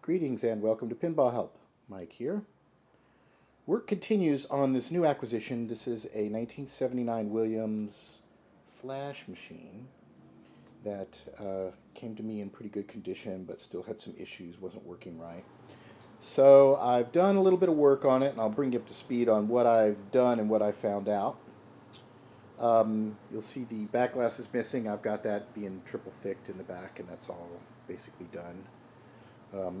Greetings and welcome to PinballHelp. Mike here. Work continues on this new acquisition. This is a 1979 Williams Flash machine that came to me in pretty good condition but still had some issues, wasn't working right. So I've done a little bit of work on it and I'll bring you up to speed on what I've done and what I found out. You'll see the back glass is missing. I've got that being triple thicked in the back and that's all basically done.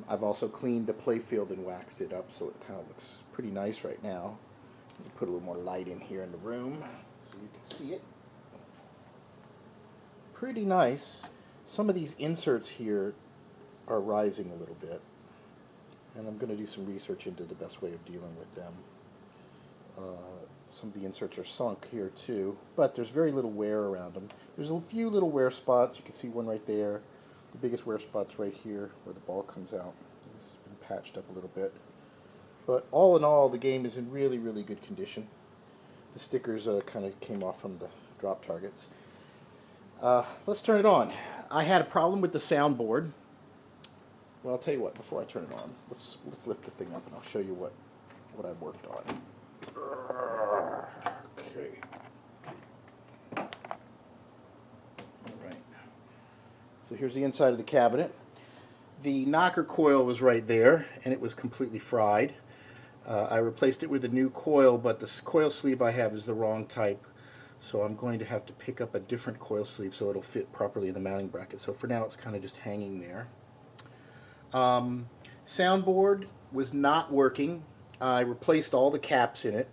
I've also cleaned the playfield and waxed it up so it kind of looks pretty nice right now. Let me put a little more light in here in the room so you can see it. Pretty nice. Some of these inserts here are rising a little bit, and I'm going to do some research into the best way of dealing with them. Some of the inserts are sunk here too, but there's very little wear around them. There's a few little wear spots. You can see one right there. The biggest wear spot's right here where the ball comes out. This has been patched up a little bit. But all in all, the game is in really, really good condition. The stickers kind of came off from the drop targets. Let's turn it on. I had a problem with the soundboard. Well, I'll tell you what, before I turn it on, let's lift the thing up and I'll show you what I've worked on. Okay. So here's the inside of the cabinet. The knocker coil was right there, and it was completely fried. I replaced it with a new coil, but the coil sleeve I have is the wrong type, so I'm going to have to pick up a different coil sleeve so it'll fit properly in the mounting bracket. So for now it's kind of just hanging there. Soundboard was not working. I replaced all the caps in it.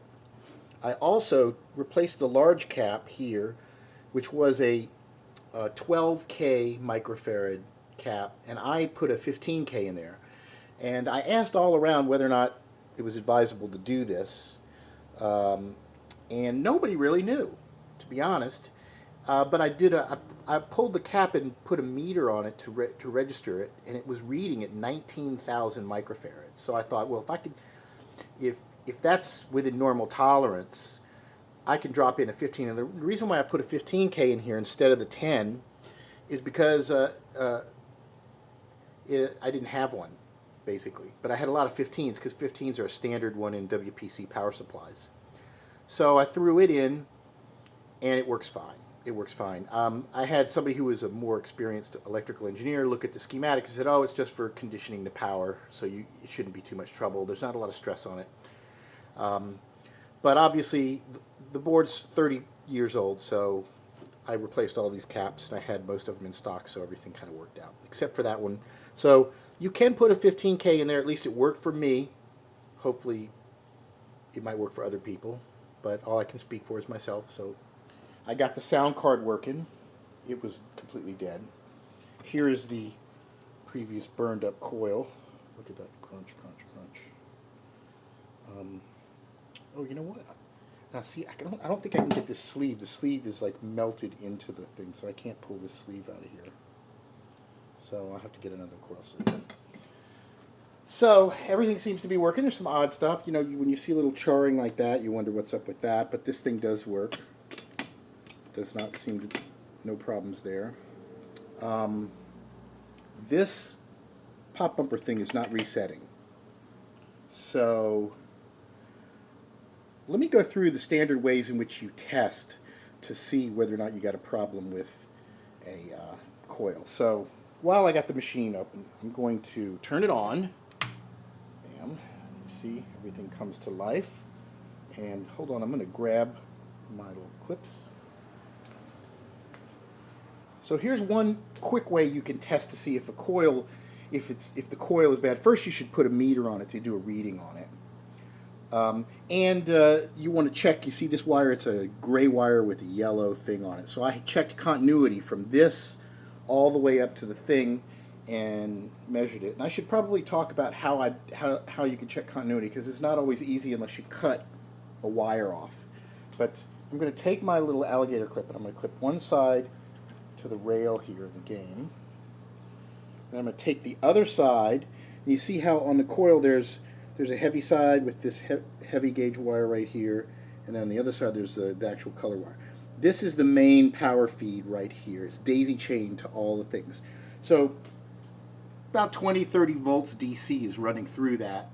I also replaced the large cap here, which was a 12K microfarad cap, and I put a 15K in there. And I asked all around whether or not it was advisable to do this, and nobody really knew, to be honest. But I pulled the cap and put a meter on it to register it, and it was reading at 19,000 microfarads. So I thought, well, if that's within normal tolerance, I can drop in a 15. And the reason why I put a 15K in here instead of the 10 is because I didn't have one, basically. But I had a lot of 15s because 15s are a standard one in WPC power supplies. So I threw it in, and it works fine. It works fine. I had somebody who was a more experienced electrical engineer look at the schematics and said, oh, it's just for conditioning the power, so it shouldn't be too much trouble. There's not a lot of stress on it. But obviously, the board's 30 years old, so I replaced all these caps, and I had most of them in stock, so everything kind of worked out, except for that one. So you can put a 15K in there. At least it worked for me. Hopefully, it might work for other people, but all I can speak for is myself. So I got the sound card working. It was completely dead. Here is the previous burned up coil. Look at that crunch, crunch, crunch. Oh, you know what? Now, see, I don't think I can get this sleeve. The sleeve is like melted into the thing, so I can't pull this sleeve out of here. So I'll have to get another coil sleeve. So everything seems to be working. There's some odd stuff. You know, when you see a little charring like that, you wonder what's up with that. But this thing does work. Does not seem to, no problems there. This pop bumper thing is not resetting. So let me go through the standard ways in which you test to see whether or not you got a problem with a coil. So while I got the machine open, I'm going to turn it on. Bam. You see, everything comes to life. And hold on, I'm going to grab my little clips. So here's one quick way you can test to see if a coil, if the coil is bad. First, you should put a meter on it to do a reading on it. You want to check, you see this wire, it's a gray wire with a yellow thing on it. So I checked continuity from this all the way up to the thing and measured it. And I should probably talk about how you can check continuity, because it's not always easy unless you cut a wire off. But I'm going to take my little alligator clip and I'm going to clip one side to the rail here in the game. Then I'm going to take the other side, and you see how on the coil there's a heavy side with this heavy gauge wire right here, and then on the other side there's the actual color wire. This is the main power feed right here. It's daisy chained to all the things. So about 20-30 volts DC is running through that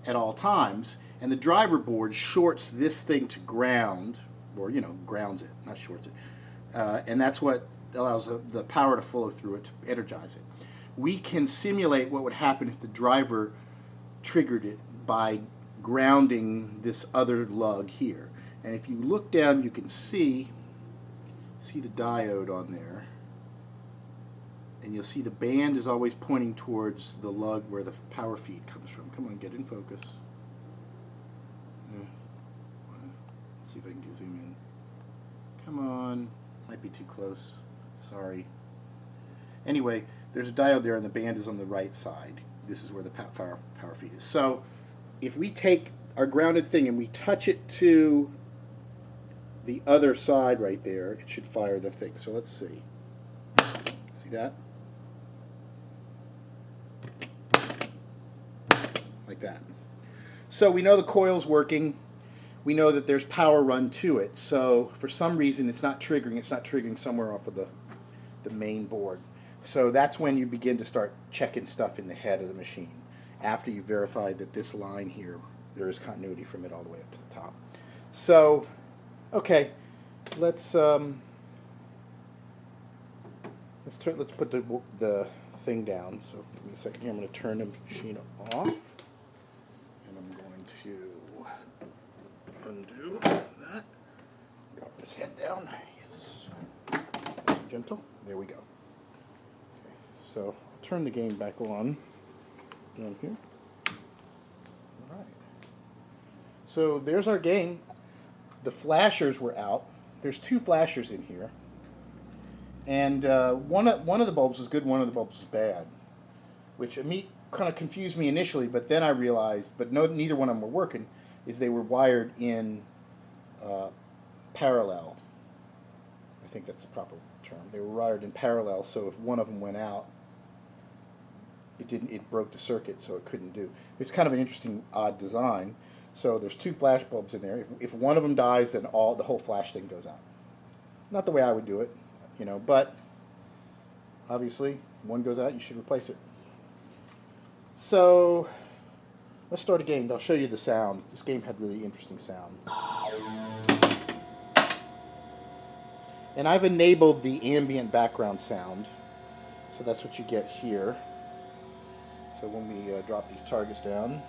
at all times, and the driver board shorts this thing to ground, or grounds it, not shorts it, and that's what allows the power to flow through it to energize it. We can simulate what would happen if the driver triggered it by grounding this other lug here. And if you look down, you can see the diode on there, and you'll see the band is always pointing towards the lug where the power feed comes from. Come on, get in focus. Let's see if I can zoom in. Come on, might be too close. Sorry. Anyway, there's a diode there, and the band is on the right side. This is where the power feed is. So if we take our grounded thing and we touch it to the other side right there, it should fire the thing. So let's see. See that? Like that. So we know the coil's working. We know that there's power run to it. So for some reason it's not triggering. It's not triggering somewhere off of the main board. So that's when you begin to start checking stuff in the head of the machine, after you verified that this line here, there is continuity from it all the way up to the top. So, okay, let's put the thing down. So give me a second here. I'm going to turn the machine off, and I'm going to undo that. Drop this head down. Yes, nice and gentle. There we go. So I'll turn the game back on down here. All right. So there's our game. The flashers were out. There's 2 flashers in here, and one of the bulbs was good, one of the bulbs was bad, which kind of confused me initially. But then I realized, neither one of them were working, is they were wired in parallel. I think that's the proper term. They were wired in parallel, so if one of them went out, it broke the circuit, so it couldn't do. It's kind of an interesting, odd design. So there's 2 flash bulbs in there. If one of them dies, then the whole flash thing goes out. Not the way I would do it, but obviously one goes out, you should replace it. So let's start a game. I'll show you the sound. This game had really interesting sound. And I've enabled the ambient background sound, so that's what you get here. So when we drop these targets down,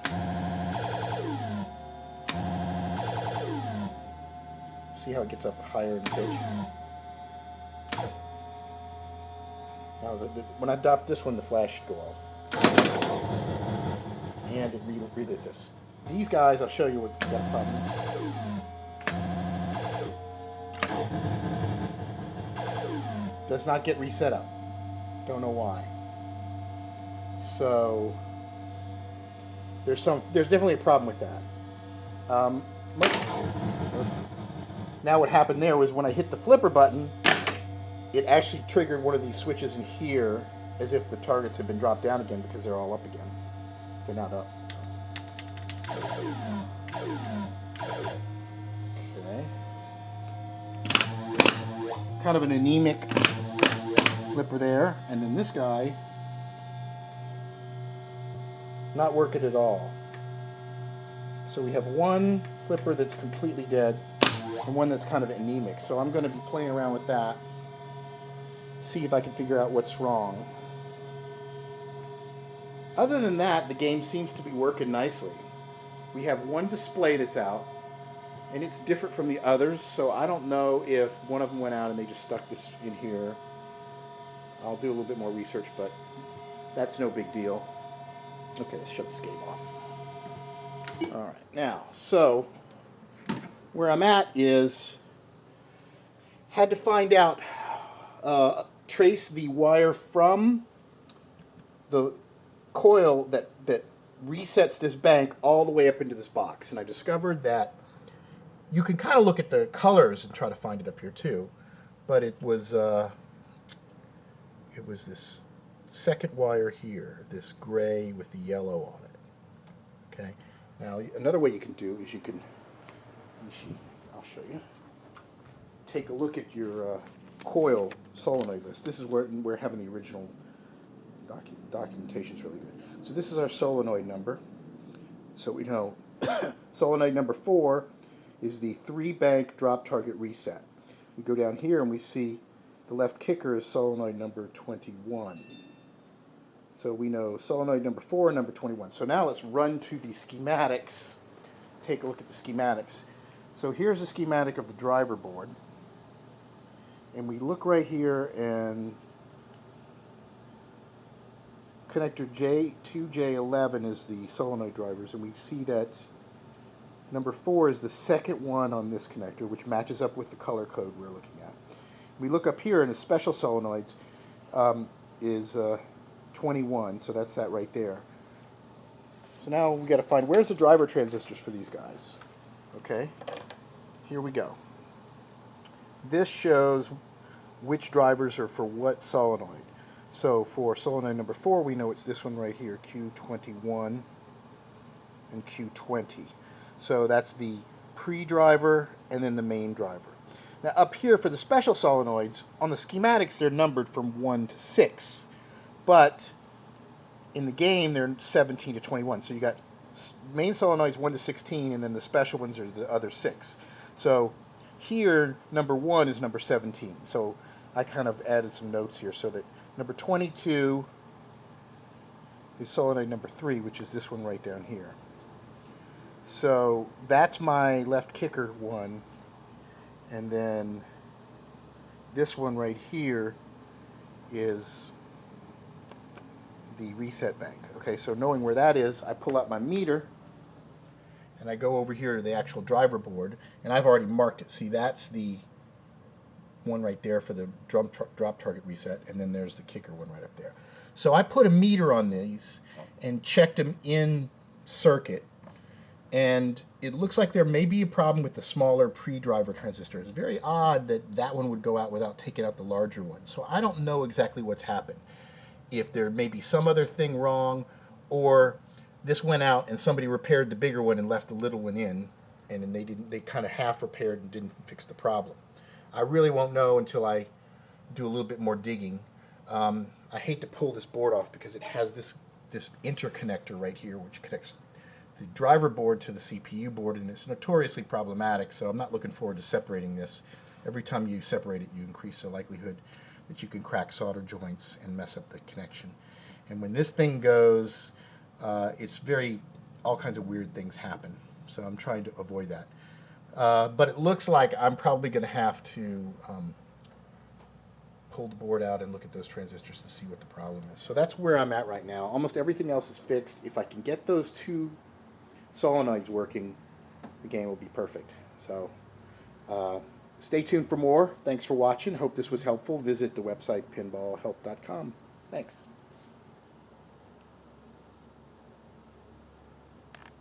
see how it gets up higher in pitch? Now, when I drop this one, the flash should go off. And it relit this. These guys, I'll show you what got a problem. Does not get reset up. Don't know why. So there's definitely a problem with that. Now what happened there was when I hit the flipper button, it actually triggered one of these switches in here, as if the targets had been dropped down again, because they're all up again. They're not up. Okay. Kind of an anemic flipper there, and then this guy not working at all. So we have one flipper that's completely dead and one that's kind of anemic. So I'm going to be playing around with that, see if I can figure out what's wrong. Other than that, the game seems to be working nicely. We have one display that's out, and it's different from the others, so I don't know if one of them went out and they just stuck this in here. I'll do a little bit more research, but that's no big deal. Okay, let's shut this game off. Alright, now, so where I'm at is, had to find out, trace the wire from the coil that resets this bank all the way up into this box. And I discovered that you can kind of look at the colors and try to find it up here too, but it was this second wire here, this gray with the yellow on it. Okay. Now another way you can do is you can, I'll show you. Take a look at your coil solenoid list. This is where we're having the original Documentation is really good. So this is our solenoid number. So we know solenoid number 4 is the 3-bank drop target reset. We go down here and we see the left kicker is solenoid number 21. So we know solenoid number 4 and number 21. So now let's run to the schematics, take a look at the schematics. So here's a schematic of the driver board. And we look right here, and connector J2J11 is the solenoid drivers, and we see that number 4 is the second one on this connector, which matches up with the color code we're looking at. We look up here, and the special solenoids is 21, so that's that right there. So now we got to find where's the driver transistors for these guys. Okay, here we go. This shows which drivers are for what solenoid. So for solenoid number 4, we know it's this one right here, Q21 and Q20. So that's the pre-driver and then the main driver. Now up here for the special solenoids, on the schematics they're numbered from 1 to 6. But in the game they're 17 to 21. So you got main solenoids 1 to 16, and then the special ones are the other 6. So here number 1 is number 17. So I kind of added some notes here so that number 22 is solenoid number 3, which is this one right down here. So that's my left kicker one, and then this one right here is the reset bank. Okay, so knowing where that is, I pull out my meter and I go over here to the actual driver board, and I've already marked it. See, that's the one right there for the drop target reset, and then there's the kicker one right up there. So I put a meter on these and checked them in circuit, and it looks like there may be a problem with the smaller pre-driver transistor. It's very odd that that one would go out without taking out the larger one. So I don't know exactly what's happened. If there may be some other thing wrong, or this went out and somebody repaired the bigger one and left the little one in, and then they kind of half repaired and didn't fix the problem. I really won't know until I do a little bit more digging. I hate to pull this board off because it has this interconnector right here which connects the driver board to the CPU board, and it's notoriously problematic, so I'm not looking forward to separating this. Every time you separate it, you increase the likelihood that you can crack solder joints and mess up the connection. And when this thing goes, all kinds of weird things happen. So I'm trying to avoid that. But it looks like I'm probably going to have to pull the board out and look at those transistors to see what the problem is. So that's where I'm at right now. Almost everything else is fixed. If I can get those 2 solenoids working, the game will be perfect. So stay tuned for more. Thanks for watching. Hope this was helpful. Visit the website pinballhelp.com. Thanks.